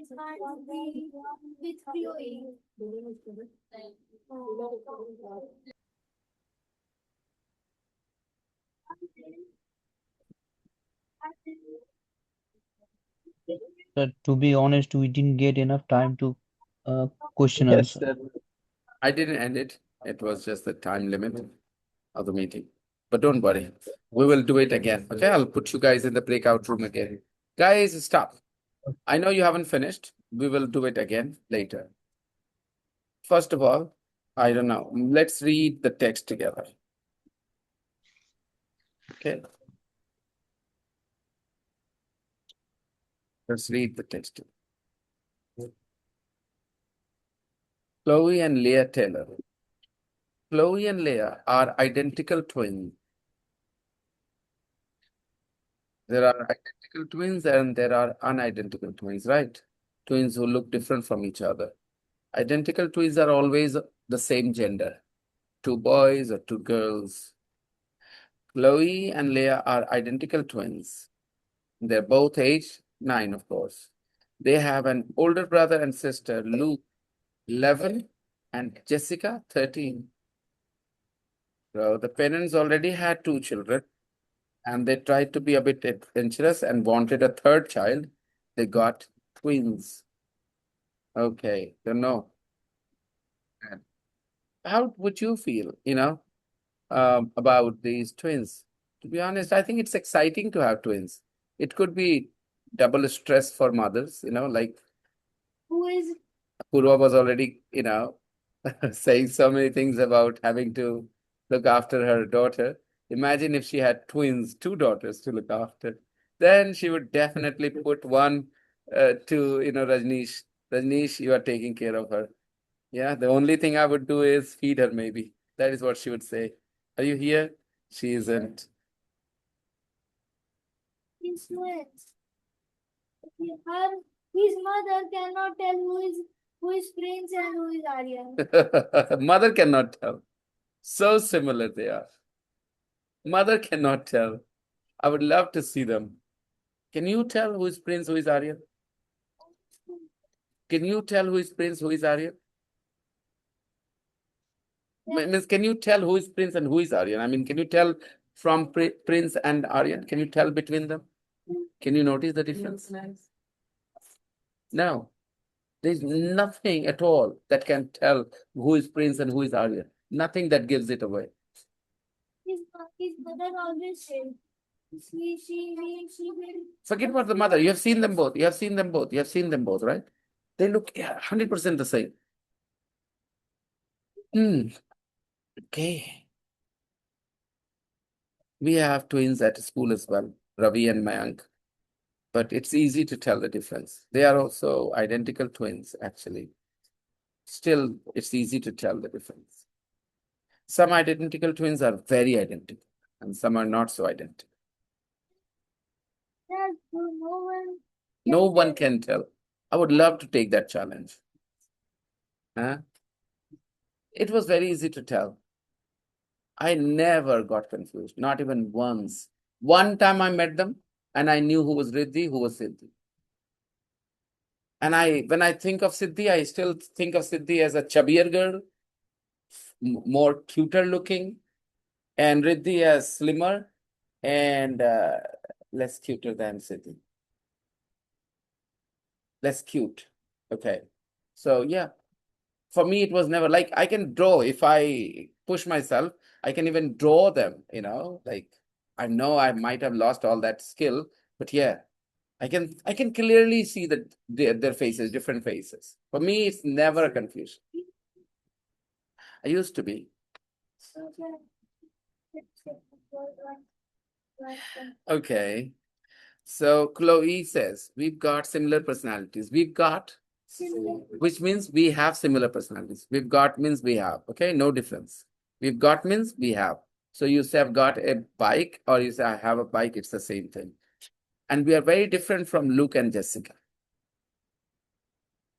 with Chloe. To be honest, we didn't get enough time to question Yes, answer. I didn't end it. It was just the time limit of the meeting. But don't worry, we will do it again. Okay, I'll put you guys in the breakout room again. Guys, stop. I know you haven't finished. We will do it again later. First of all, I don't know. Let's read the text together. Okay. Let's read the text. Chloe and Leah Taylor. Chloe and Leah are identical twins. There are identical twins and there are unidentical twins, right? Twins who look different from each other. Identical twins are always the same gender, two boys or two girls. Chloe and Leah are identical twins. They're both age 9, of course. They have an older brother and sister, Luke, 11, and Jessica, 13. So the parents already had 2 children and they tried to be a bit adventurous and wanted a third child. They got twins. Okay, don't know. How would you feel, about these twins? To be honest, I think it's exciting to have twins. It could be double stress for mothers, like Who is Purva was already, saying so many things about having to look after her daughter. Imagine if she had twins, 2 daughters to look after. Then she would definitely put one to, Rajneesh. Rajneesh, you are taking care of her. Yeah, the only thing I would do is feed her, maybe. That is what she would say. Are you here? She isn't. influence? His mother cannot tell who is Prince and who is Aryan. Mother cannot tell. So similar they are. Mother cannot tell. I would love to see them. Can you tell who is Prince, who is Aryan? Can you tell who is Prince, who is Aryan? Means, can you tell who is Prince and who is Aryan? I mean, can you tell from Prince and Aryan? Can you tell between them? Can you notice the difference? No. There's nothing at all that can tell who is Prince and who is Aryan. Nothing that gives it away. His mother always said, she will. Forget about the mother. You have seen them both. You have seen them both. You have seen them both, right? They look 100% the same. Okay. We have twins at school as well, Ravi and Mayank. But it's easy to tell the difference. They are also identical twins, actually. Still, it's easy to tell the difference. Some identical twins are very identical, and some are not so identical. No one can tell. I would love to take that challenge. Huh? It was very easy to tell. I never got confused, not even once. One time I met them and I knew who was Riddhi, who was Siddhi. And when I think of Siddhi, I still think of Siddhi as a chubbier girl, more cuter looking, and Riddhi as slimmer and less cuter than Siddhi. Less cute. Okay. So yeah, for me, it was never like I can draw if I push myself. I can even draw them, like I know I might have lost all that skill, but yeah, I can clearly see their faces, different faces. For me, it's never a confusion. I used to be. Okay. So Chloe says, we've got similar personalities. We've got, which means we have similar personalities. We've got means we have. Okay, no difference. We've got means we have. So you say I've got a bike or you say I have a bike, it's the same thing. And we are very different from Luke and Jessica.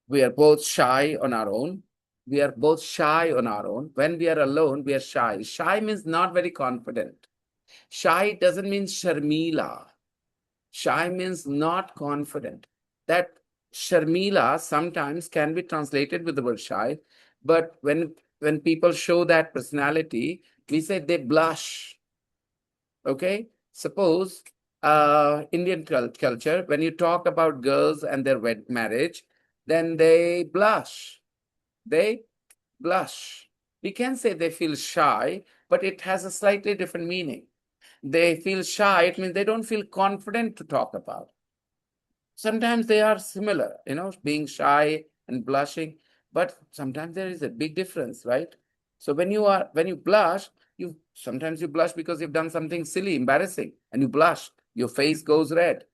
We are both shy on our own. We are both shy on our own. When we are alone, we are shy. Shy means not very confident. Shy doesn't mean Sharmila. Shy means not confident. That Sharmila sometimes can be translated with the word shy, but when people show that personality, we say they blush. Okay, suppose Indian culture, when you talk about girls and their marriage, then they blush. They blush. We can say they feel shy, but it has a slightly different meaning. They feel shy, it means they don't feel confident to talk about. Sometimes they are similar, being shy and blushing, but sometimes there is a big difference, right? So when you blush, you sometimes you blush because you've done something silly, embarrassing, and you blush, your face goes red.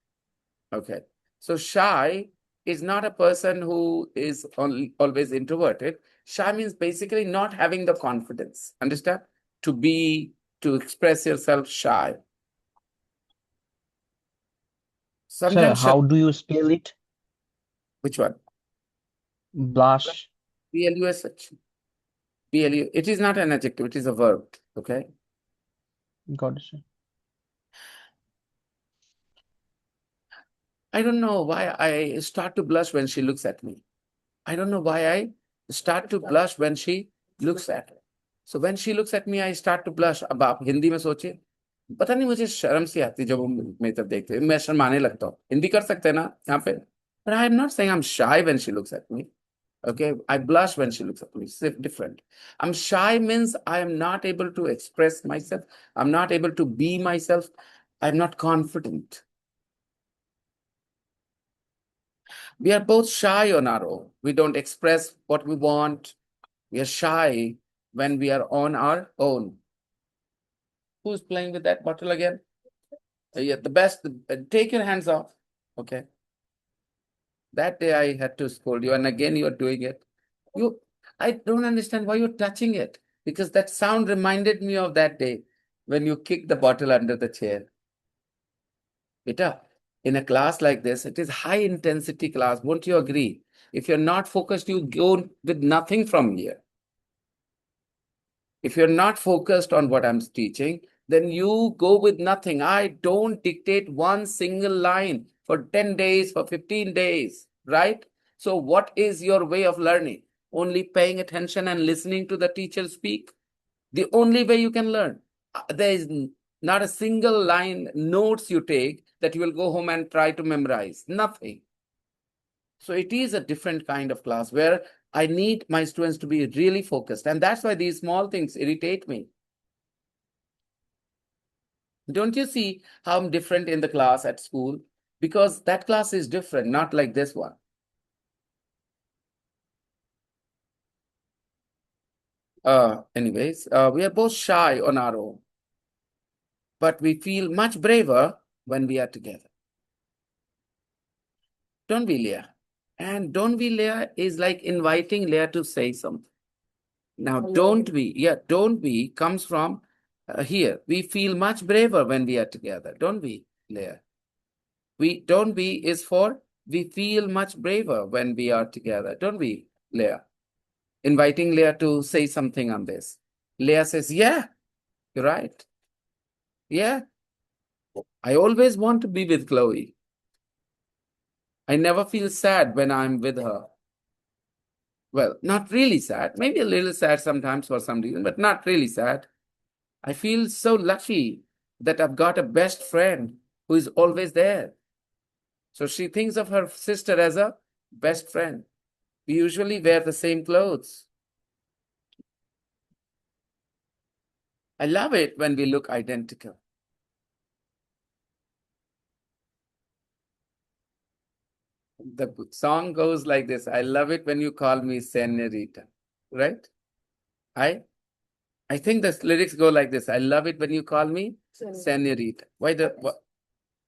Okay. So shy is not a person who is always introverted. Shy means basically not having the confidence. Understand? To express yourself shy. Sir, Sometimes how do you spell it? which one? Blush. BLUSH. BLU. It is not an adjective, it is a verb. Okay. Got it, sir. I don't know why I start to blush when she looks at me. I don't know why I start to blush when she looks at me. So when she looks at me, I start to blush. अब आप हिंदी में सोचिए, पता नहीं मुझे शर्म सी आती है जब वो मेरी तरफ देखते हैं, मैं शर्माने लगता हूँ। हिंदी कर सकते हैं ना यहाँ पे? But I am not saying I'm shy when she looks at me. Okay, I blush when she looks at me. It's different. I'm shy means I am not able to express myself. I'm not able to be myself. I'm not confident. We are both shy on our own. We don't express what we want. We are shy when we are on our own. Who's playing with that bottle again? Yeah, the best. Take your hands off. Okay. That day I had to scold you, and again you are doing it. I don't understand why you're touching it, because that sound reminded me of that day when you kicked the bottle under the chair. Beta, in a class like this, it is high intensity class. Won't you agree? If you're not focused, you go with nothing from here. If you're not focused on what I'm teaching, then you go with nothing. I don't dictate one single line for 10 days, for 15 days, right? So, what is your way of learning? Only paying attention and listening to the teacher speak? The only way you can learn. There is not a single line notes you take that you will go home and try to memorize. Nothing. So it is a different kind of class where I need my students to be really focused. And that's why these small things irritate me. Don't you see how I'm different in the class at school? Because that class is different, not like this one. Anyways, we are both shy on our own, but we feel much braver when we are together. Don't we, Leah? And don't we, Leah, is like inviting Leah to say something. Now, don't we? Yeah, don't we comes from here. We feel much braver when we are together, don't we, Leah? Don't we is for we feel much braver when we are together, don't we, Leah? Inviting Leah to say something on this. Leah says, yeah, you're right. Yeah, I always want to be with Chloe. I never feel sad when I'm with her. Well, not really sad, maybe a little sad sometimes for some reason, but not really sad. I feel so lucky that I've got a best friend who is always there. So she thinks of her sister as a best friend. We usually wear the same clothes. I love it when we look identical. The song goes like this. I love it when you call me Senorita, right? I I think the lyrics go like this. I love it when you call me Senorita. Why the what?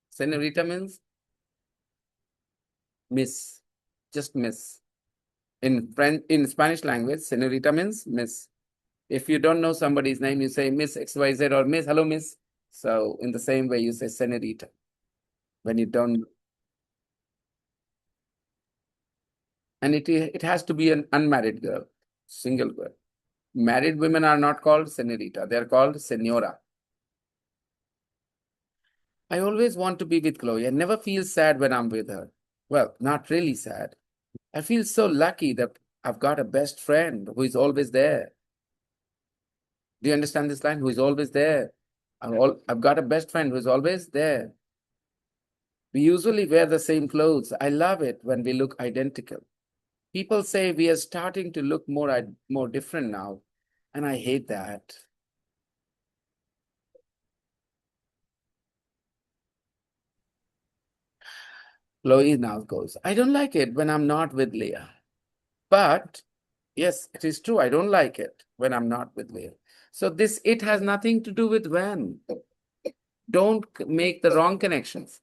Senorita means miss, just miss. In French, in Spanish language, senorita means miss. If you don't know somebody's name, you say Miss XYZ or Miss, hello, Miss. So in the same way, you say senorita when you don't. And it has to be an unmarried girl, single girl. Married women are not called senorita. They are called senora. I always want to be with Chloe. I never feel sad when I'm with her. Well, not really sad. I feel so lucky that I've got a best friend who is always there. Do you understand this line? Who is always there? I've got a best friend who is always there. We usually wear the same clothes. I love it when we look identical. People say we are starting to look more different now, and I hate that. Chloe now goes, I don't like it when I'm not with Leah. But yes, it is true. I don't like it when I'm not with Leah. So this it has nothing to do with when. Don't make the wrong connections.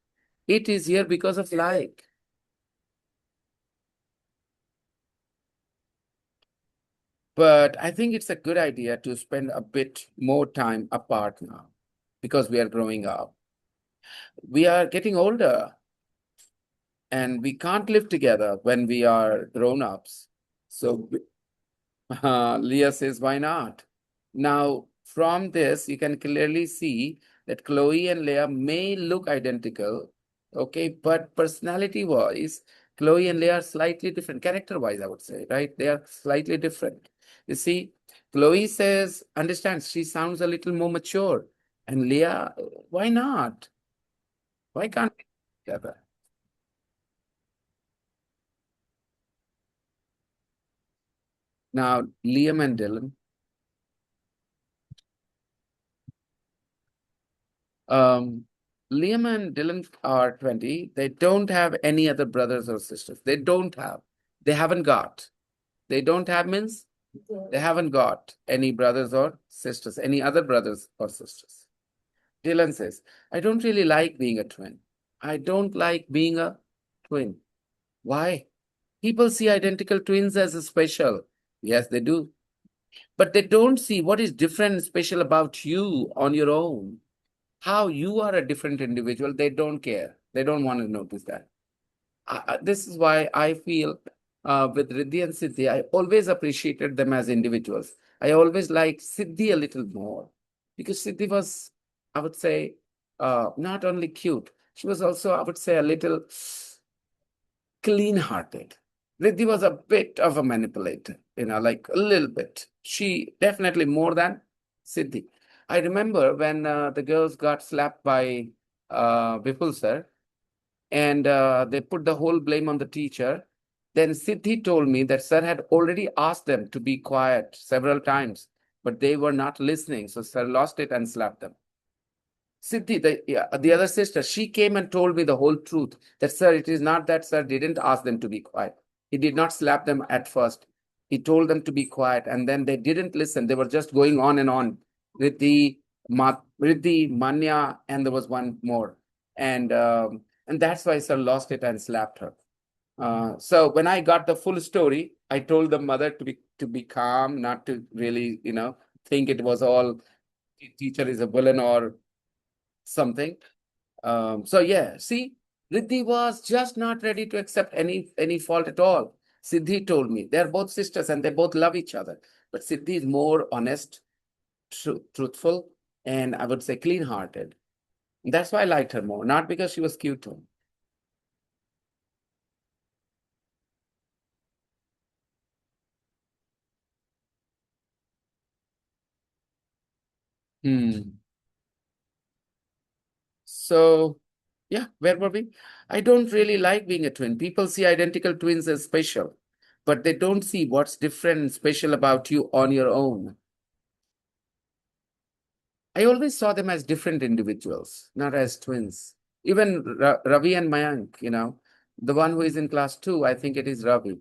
It is here because of like. But I think it's a good idea to spend a bit more time apart now because we are growing up. We are getting older and we can't live together when we are grown ups. So Leah says, why not? Now, from this, you can clearly see that Chloe and Leah may look identical, okay, but personality-wise, Chloe and Leah are slightly different. Character-wise, I would say, right? They are slightly different. You see, Chloe says, understands, she sounds a little more mature. And Leah, why not? Why can't we be together? Now, Liam and Dylan. Um, Liam and Dylan are 20. They don't have any other brothers or sisters. They don't have. They haven't got. They don't have means they haven't got any brothers or sisters, any other brothers or sisters. Dylan says, I don't really like being a twin. I don't like being a twin. Why? People see identical twins as a special. Yes, they do. But they don't see what is different and special about you on your own. How you are a different individual, they don't care. They don't want to notice that. This is why I feel with Riddhi and Siddhi, I always appreciated them as individuals. I always liked Siddhi a little more because Siddhi was, I would say, not only cute, she was also, I would say, a little clean-hearted. Riddhi was a bit of a manipulator, like a little bit. She definitely more than Siddhi. I remember when the girls got slapped by Vipul sir, and they put the whole blame on the teacher. Then Siddhi told me that sir had already asked them to be quiet several times, but they were not listening. So sir lost it and slapped them. Siddhi, the other sister, she came and told me the whole truth that, sir, it is not that sir didn't ask them to be quiet. He did not slap them at first. He told them to be quiet, and then they didn't listen. They were just going on and on with the Manya, and there was one more. And that's why sir lost it and slapped her. So when I got the full story, I told the mother to be calm, not to really, think it was all teacher is a villain or something. So yeah, see, Riddhi was just not ready to accept any fault at all. Siddhi told me they're both sisters and they both love each other. But Siddhi is more honest, truthful, and I would say clean-hearted. That's why I liked her more, not because she was cute too. Hmm. So yeah, where were we? I don't really like being a twin. People see identical twins as special, but they don't see what's different and special about you on your own. I always saw them as different individuals, not as twins. Even Ravi and Mayank, the one who is in class 2, I think it is Ravi.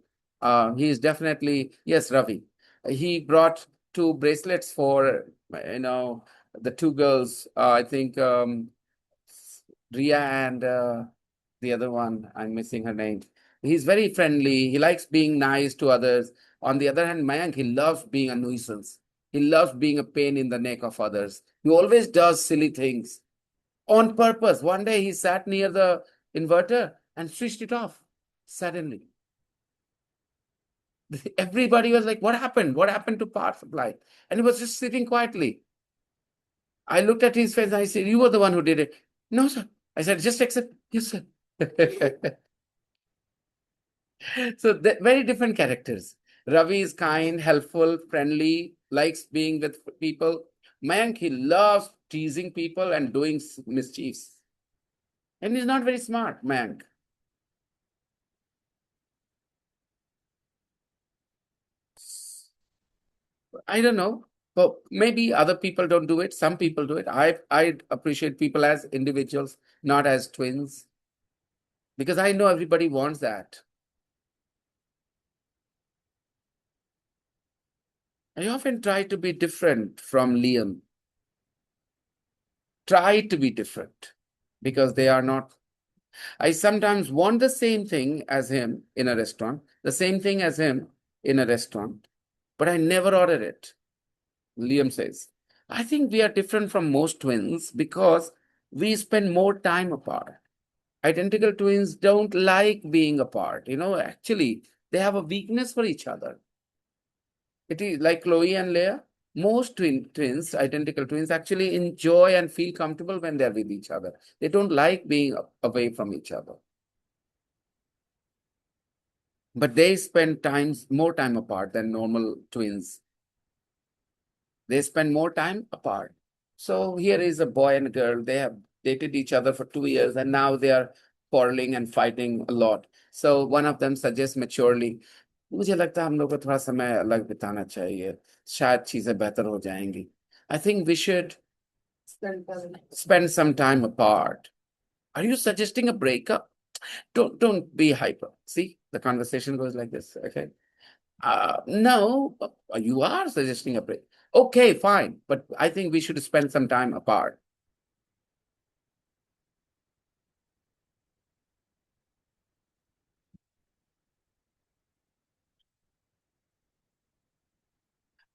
He is definitely, yes, Ravi. He brought two bracelets for, the two girls. I think Ria and the other one, I'm missing her name. He's very friendly. He likes being nice to others. On the other hand, Mayank, he loves being a nuisance. He loves being a pain in the neck of others. He always does silly things on purpose. One day he sat near the inverter and switched it off suddenly. Everybody was like, what happened? What happened to power supply? And he was just sitting quietly. I looked at his face and I said, you were the one who did it. No, sir. I said, just accept. Yes, sir. So very different characters. Ravi is kind, helpful, friendly, likes being with people. Mayank, he loves teasing people and doing mischiefs. And he's not very smart, Mayank. I don't know. But maybe other people don't do it. Some people do it. I appreciate people as individuals, not as twins, because I know everybody wants that. I often try to be different from Liam. Try to be different because they are not. I sometimes want the same thing as him in a restaurant, the same thing as him in a restaurant, but I never order it. Liam says, I think we are different from most twins because we spend more time apart. Identical twins don't like being apart. Actually, they have a weakness for each other. It is like Chloe and Leah. Most twins, identical twins, actually enjoy and feel comfortable when they're with each other. They don't like being away from each other. But they spend more time apart than normal twins. They spend more time apart. So here is a boy and a girl. They have dated each other for 2 years and now they are quarreling and fighting a lot. So one of them suggests maturely, मुझे लगता है हम लोग को थोड़ा समय अलग बिताना चाहिए. शायद चीजें बेहतर हो जाएंगी. I think we should spend some time apart. Are you suggesting a breakup? Don't be hyper. See, the conversation goes like this. Okay. No, you are suggesting a break. Okay, fine. But I think we should spend some time apart.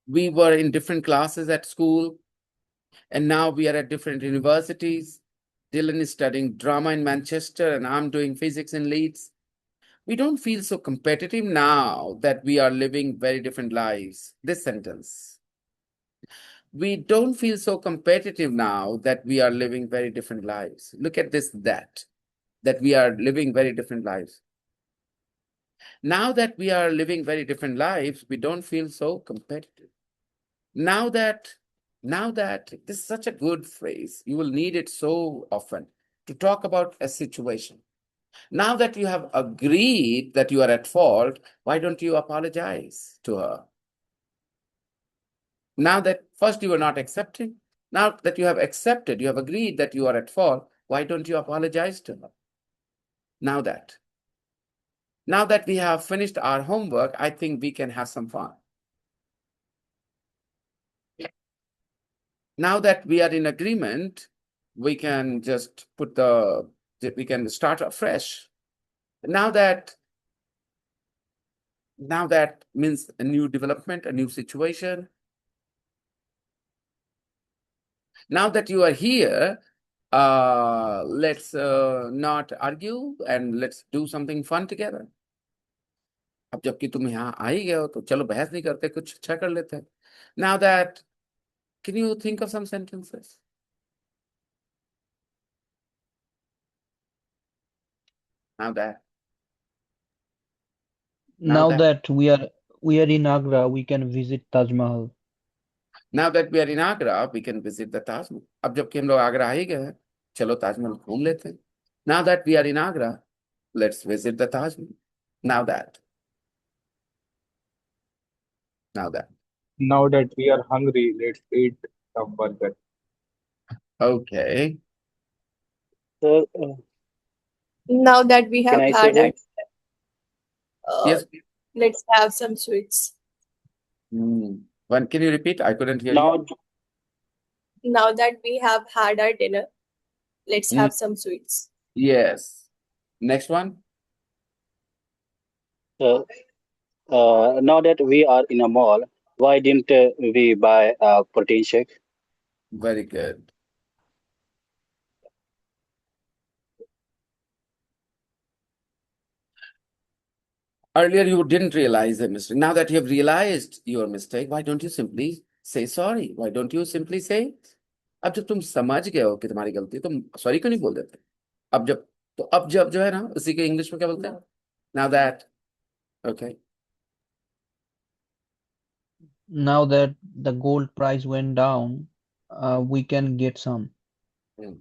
We were in different classes at school, and now we are at different universities. Dylan is studying drama in Manchester, and I'm doing physics in Leeds. We don't feel so competitive now that we are living very different lives. This sentence. We don't feel so competitive now that we are living very different lives. Look at this, that we are living very different lives. Now that we are living very different lives, we don't feel so competitive. Now that this is such a good phrase, you will need it so often to talk about a situation. Now that you have agreed that you are at fault, why don't you apologize to her? Now that first you were not accepting, now that you have accepted, you have agreed that you are at fault, why don't you apologize to her? Now that we have finished our homework, I think we can have some fun. Now that we are in agreement, we can just we can start afresh. Now that means a new development, a new situation. Now that you are here, let's not argue and let's do something fun together. अब जबकि तुम यहाँ आ ही गए हो तो चलो बहस नहीं करते, कुछ अच्छा कर लेते हैं. Now that, can you think of some sentences? Now that Now that we are in Agra, we can visit Taj Mahal. Now that we are in Agra, we can visit the Taj Mahal. अब जबकि हम लोग आगरा आ ही गए हैं, चलो ताजमहल घूम लेते हैं. Now that we are in Agra, let's visit the Taj Mahal. Now that. Now that. Now that we are hungry, let's eat a burger. Okay. Sir, Now that we can have I say had our, next? uh, Yes. let's have some sweets. One, can you repeat? I couldn't hear you. Now, Now that we have had our dinner, let's Mm. have some sweets. Yes. Next one. sir, now that we are in a mall, why didn't we buy a protein shake? Very good. Earlier, you didn't realize a mistake. Now that you have realized your mistake, why don't you simply say sorry? Why don't you simply say, अब जब तुम समझ गए हो कि तुम्हारी गलती, तुम सॉरी क्यों नहीं बोल देते? अब जब जो है ना, उसी के इंग्लिश में क्या बोलते हैं? Now that Okay. Now that the gold price went down, we can get some. Mm.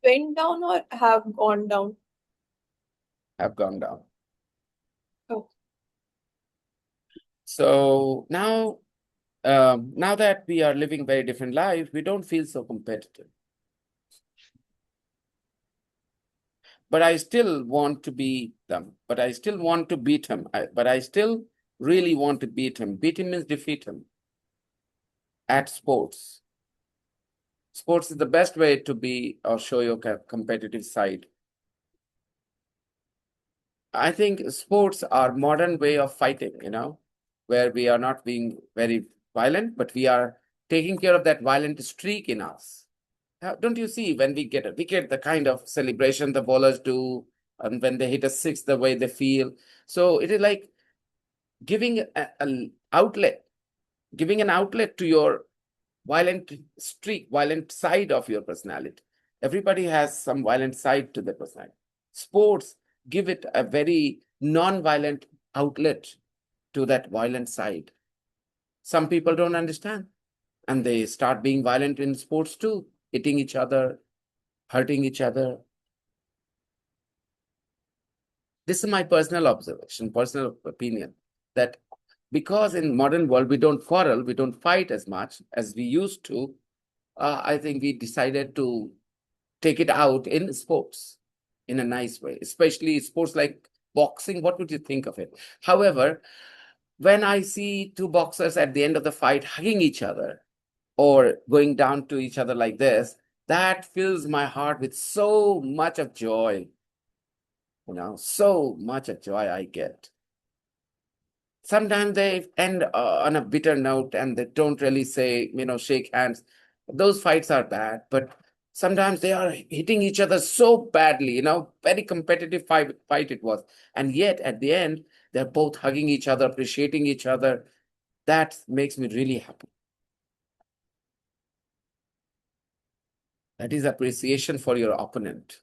Went down or have gone down? Have gone down. Oh, So now, now that we are living very different lives, we don't feel so competitive. But I still want to be them. But I still want to beat him. But I still really want to beat him. Beat him means defeat him at sports. Sports is the best way to be or show your competitive side. I think sports are modern way of fighting, where we are not being very violent, but we are taking care of that violent streak in us. Don't you see when we get a wicket, the kind of celebration the bowlers do, and when they hit a six, the way they feel. So it is like giving an outlet, giving an outlet to your violent streak, violent side of your personality. Everybody has some violent side to their personality. Sports give it a very non-violent outlet to that violent side. Some people don't understand, and they start being violent in sports too, hitting each other, hurting each other. This is my personal observation, personal opinion, that because in modern world we don't quarrel, we don't fight as much as we used to, I think we decided to take it out in sports in a nice way, especially sports like boxing. What would you think of it? However, when I see two boxers at the end of the fight hugging each other or going down to each other like this, that fills my heart with so much of joy. So much of joy I get. Sometimes they end on a bitter note and they don't really say, shake hands. Those fights are bad, but sometimes they are hitting each other so badly, very competitive fight it was. And yet at the end, they're both hugging each other, appreciating each other. That makes me really happy. That is appreciation for your opponent.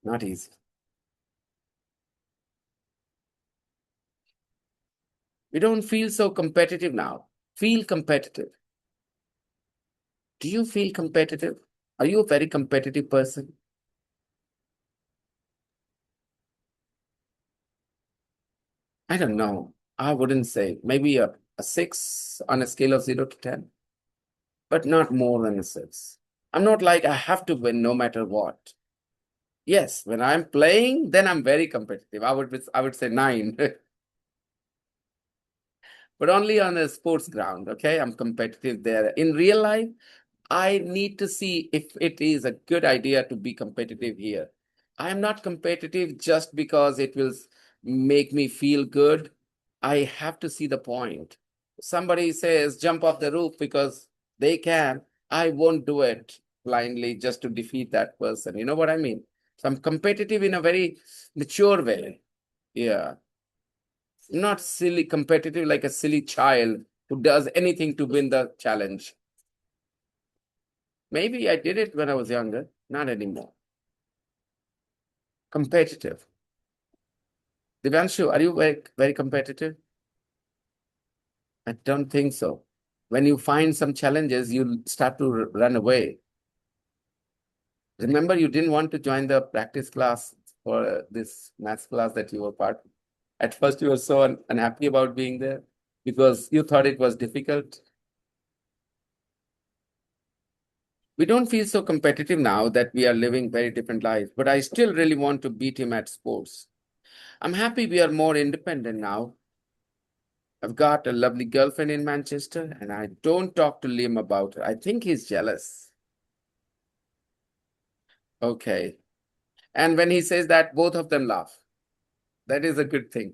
Not easy. We don't feel so competitive now. Feel competitive. Do you feel competitive? Are you a very competitive person? I don't know. I wouldn't say. Maybe a 6 on a scale of 0 to 10, but not more than a 6. I'm not like I have to win no matter what. Yes, when I'm playing, then I'm very competitive. I would say 9, but only on a sports ground. Okay, I'm competitive there. In real life, I need to see if it is a good idea to be competitive here. I am not competitive just because it will make me feel good. I have to see the point. Somebody says jump off the roof because they can. I won't do it blindly just to defeat that person. You know what I mean? So I'm competitive in a very mature way. Yeah. Not silly competitive like a silly child who does anything to win the challenge. Maybe I did it when I was younger, not anymore. Competitive. Divanshu, are you very, very competitive? I don't think so. When you find some challenges, you start to run away. Remember, you didn't want to join the practice class for this maths class that you were part of. At first, you were so unhappy about being there because you thought it was difficult. We don't feel so competitive now that we are living very different lives, but I still really want to beat him at sports. I'm happy we are more independent now. I've got a lovely girlfriend in Manchester and I don't talk to Liam about her. I think he's jealous. Okay. And when he says that, both of them laugh. That is a good thing.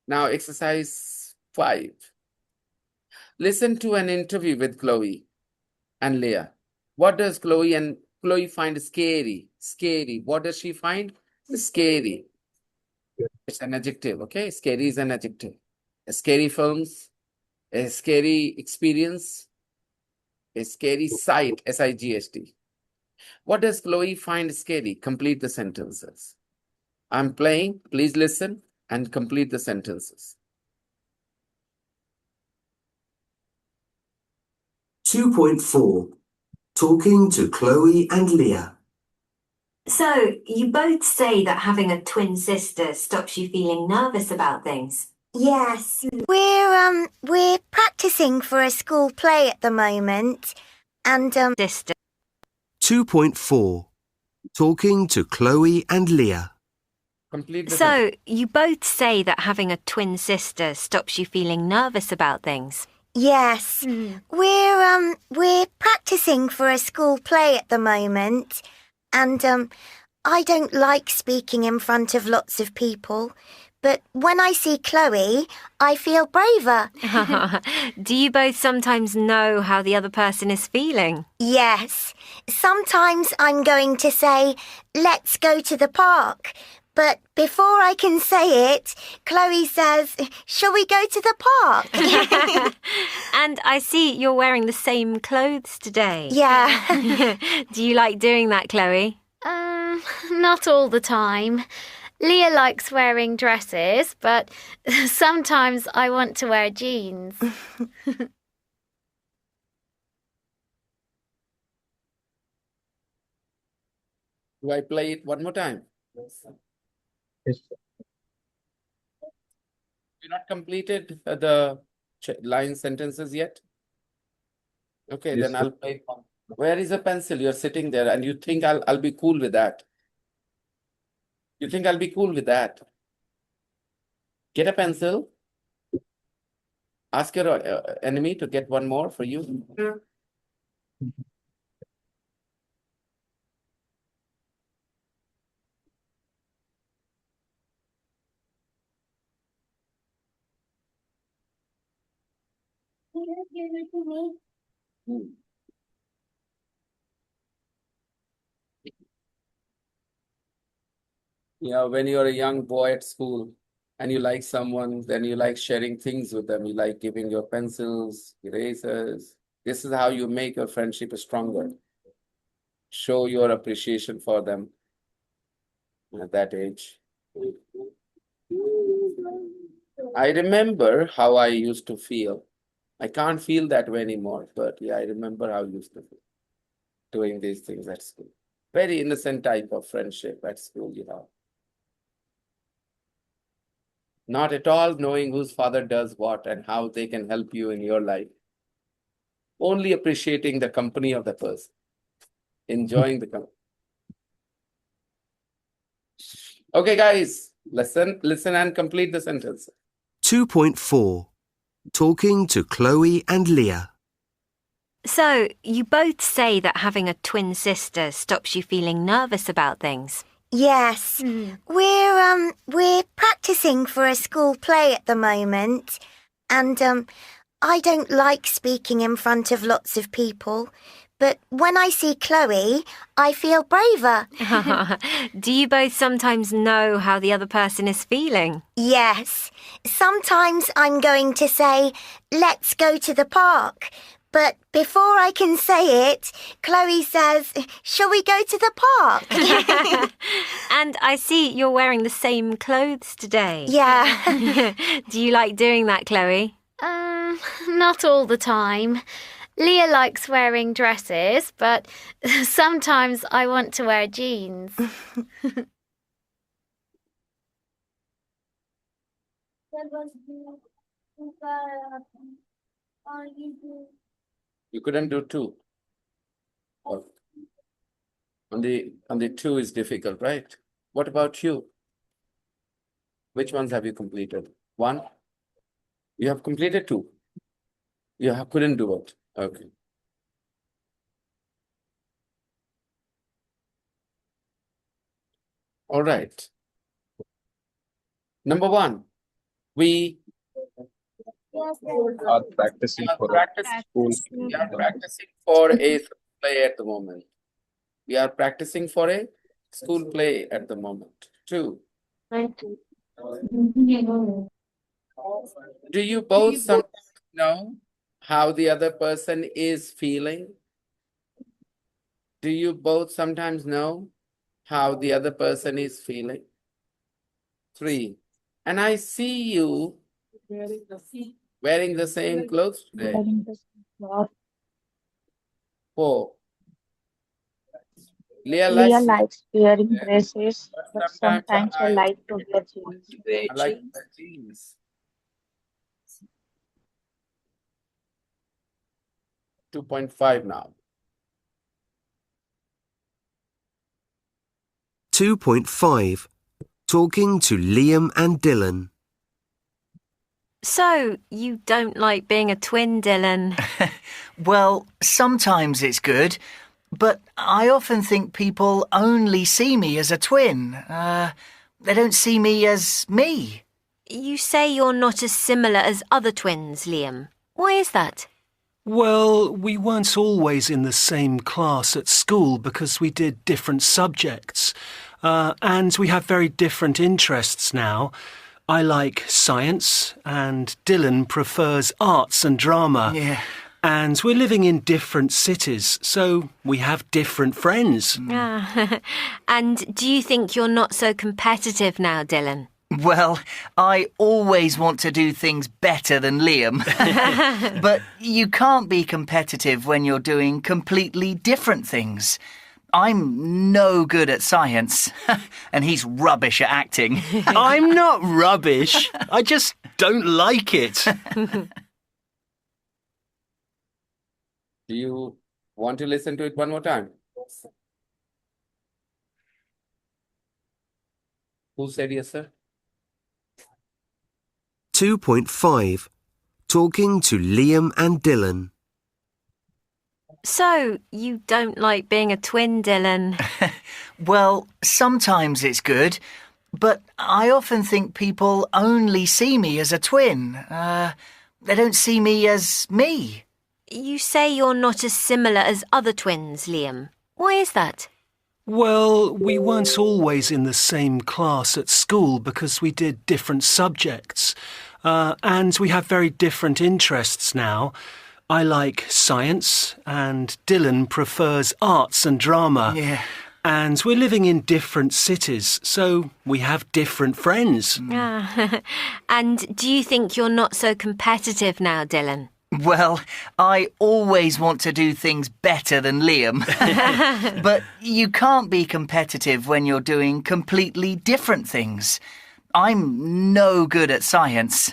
Now, exercise 5. Listen to an interview with Chloe and Leah. What does Chloe find scary? Scary. What does she find? Scary. It's an adjective, okay? Scary is an adjective. Scary films, a scary experience. A scary sight, S-I-G-H-T. What does Chloe find scary? Complete the sentences. I'm playing. Please listen and complete the sentences. 2.4. Talking to Chloe and Leah. So, you both say that having a twin sister stops you feeling nervous about things. Yes. We're practicing for a school play at the moment, and sister. 2.4. Talking to Chloe and Leah. Complete the So, you both say that having a twin sister stops you feeling nervous about things. Yes. We're practicing for a school play at the moment, and I don't like speaking in front of lots of people. But when I see Chloe, I feel braver. Do you both sometimes know how the other person is feeling? Yes. Sometimes I'm going to say, let's go to the park. But before I can say it, Chloe says, shall we go to the park? And I see you're wearing the same clothes today. Yeah. Do you like doing that, Chloe? Not all the time. Leah likes wearing dresses, but sometimes I want to wear jeans. Do I play it one more time? Yes, sir. You not completed the line sentences yet? Okay, Yes, then sir. I'll play one. Where is a pencil? You're sitting there and you think I'll be cool with that. You think I'll be cool with that? Get a pencil. Ask your enemy to get one more for you. Can you give it to me? Yeah, when you're a young boy at school and you like someone, then you like sharing things with them. You like giving your pencils, erasers. This is how you make your friendship stronger. Show your appreciation for them at that age. I remember how I used to feel. I can't feel that way anymore, but yeah, I remember how I used to feel doing these things at school. Very innocent type of friendship at school, you know. Not at all knowing whose father does what and how they can help you in your life. Only appreciating the company of the person, enjoying the company. Okay, guys, listen and complete the sentence. 2.4. Talking to Chloe and Leah. So, you both say that having a twin sister stops you feeling nervous about things. Yes. We're practicing for a school play at the moment, and I don't like speaking in front of lots of people. But when I see Chloe, I feel braver. Do you both sometimes know how the other person is feeling? Yes. Sometimes I'm going to say, let's go to the park. But before I can say it, Chloe says, shall we go to the park? And I see you're wearing the same clothes today. Yeah. Do you like doing that, Chloe? Not all the time. Leah likes wearing dresses, but sometimes I want to wear jeans. That was You couldn't do two. Oh. On the two is difficult, right? What about you? Which ones have you completed? One? You have completed two. You couldn't do it. Okay. All right. Number one, we Are practicing are for a practicing, school. we are practicing for a play at the moment. We are practicing for a school play at the moment. Two, do you both sometimes know how the other person is feeling? Do you both sometimes know how the other person is feeling? 3. And I see you wearing the same clothes today. Wearing the same cloth. 4. Leah Leah likes likes wearing dresses, but sometimes sometimes I like to wear jeans. I like the jeans. 2.5 now. 2.5. Talking to Liam and Dylan. So, you don't like being a twin, Dylan? Well, sometimes it's good, but I often think people only see me as a twin. They don't see me as me. You say you're not as similar as other twins, Liam. Why is that? Well, we weren't always in the same class at school because we did different subjects. And we have very different interests now. I like science and Dylan prefers arts and drama. Yeah. And we're living in different cities, so we have different friends. And do you think you're not so competitive now, Dylan? Well, I always want to do things better than Liam. But you can't be competitive when you're doing completely different things. I'm no good at science, and he's rubbish at acting. I'm not rubbish. I just don't like it. Do you want to listen to it one more time? Who said yes, sir? 2.5. Talking to Liam and Dylan. So, you don't like being a twin, Dylan? Well, sometimes it's good, but I often think people only see me as a twin. They don't see me as me. You say you're not as similar as other twins, Liam. Why is that? Well, we weren't always in the same class at school because we did different subjects. And we have very different interests now. I like science and Dylan prefers arts and drama. Yeah. And we're living in different cities, so we have different friends. And do you think you're not so competitive now, Dylan? Well, I always want to do things better than Liam. But you can't be competitive when you're doing completely different things. I'm no good at science,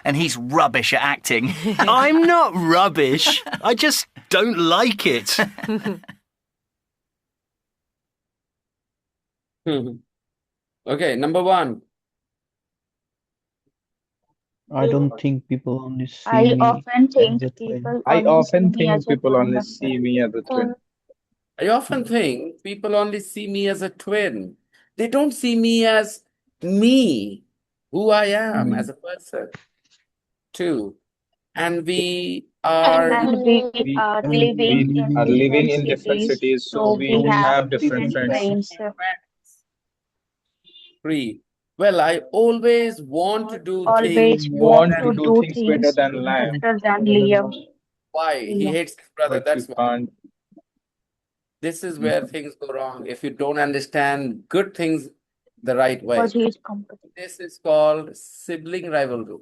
and he's rubbish at acting. I'm not rubbish. I just don't like it. Okay, number 1. I don't think people only see I me often as think a twin. people I only see often me as think a people twin. only see me as a twin. I often think people only see me as a twin. They don't see me as me, who I am as a person. 2. And we are And we are And living we in live Are in living different in different cities, cities, so so we we have have different different friends. friends. 3. Well, I always want to do things Always better want Want than to to do do things better things than Liam, better than Liam. why. He hates his brother. but we That's why. can't. This is where things go wrong. If you don't understand good things the right way. Because he is competitive. This is called sibling rivalry.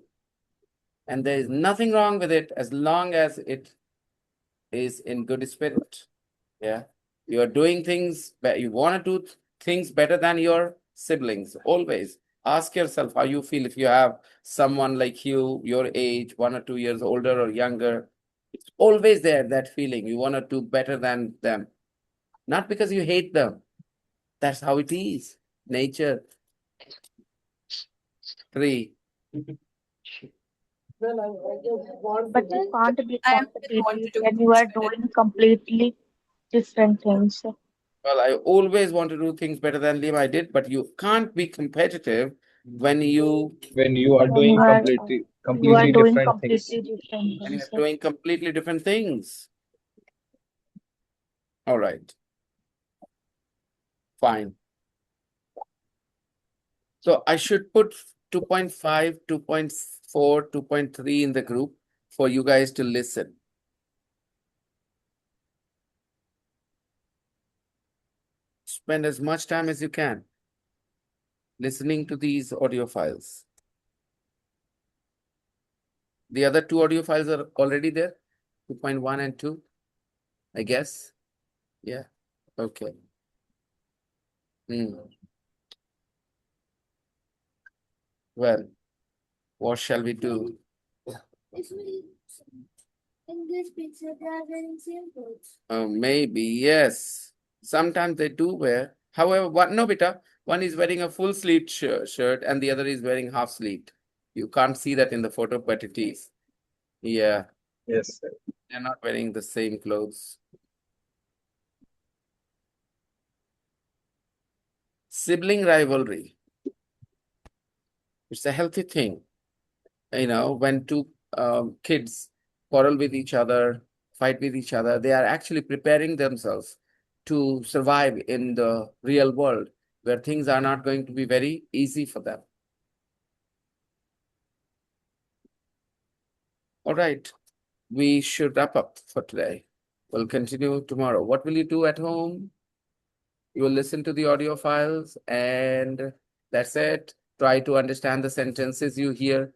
And there is nothing wrong with it as long as it is in good spirit. Yeah. You are doing things, you want to do things better than your siblings. Always ask yourself how you feel if you have someone like you, your age, 1 or 2 years older or younger. It's always there, that feeling. You want to do better than them. Not because you hate them. That's how it is. Nature. 3. But you can't be I always want to competitive do when you things are better. doing completely different things. Well, I always want to do things better than Liam. I did, but you can't be competitive when you When you are When doing you are completely doing different things. completely different when you're things. doing completely different things. All right. Fine. So I should put 2.5, 2.4, 2.3 in the group. for you guys to listen. Spend as much time as you can listening to these audio files. The other two audio files are already there, 2.1 and 2, I guess. Yeah, okay. Well, what shall we do? In this picture, they are wearing same clothes. Maybe, yes. Sometimes they do wear. However, no, beta, one is wearing a full sleeved shirt and the other is wearing half sleeved. You can't see that in the photo, but it is. Yeah. Yes, sir. They're not wearing the same clothes. Sibling rivalry. It's a healthy thing. You know, when two kids quarrel with each other, fight with each other, they are actually preparing themselves to survive in the real world where things are not going to be very easy for them. All right, we should wrap up for today. We'll continue tomorrow. What will you do at home? You will listen to the audio files and that's it. Try to understand the sentences you hear.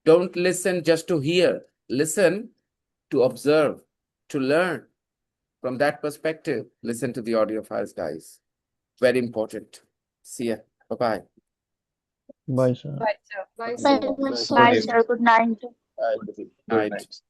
Don't listen just to hear. Listen to observe, to learn. From that perspective, listen to the audio files, guys. Very important. See ya. Bye-bye. Bye, sir. Bye, sir. Bye, Bye, sir. sir. Good night. Bye. Good Night. night.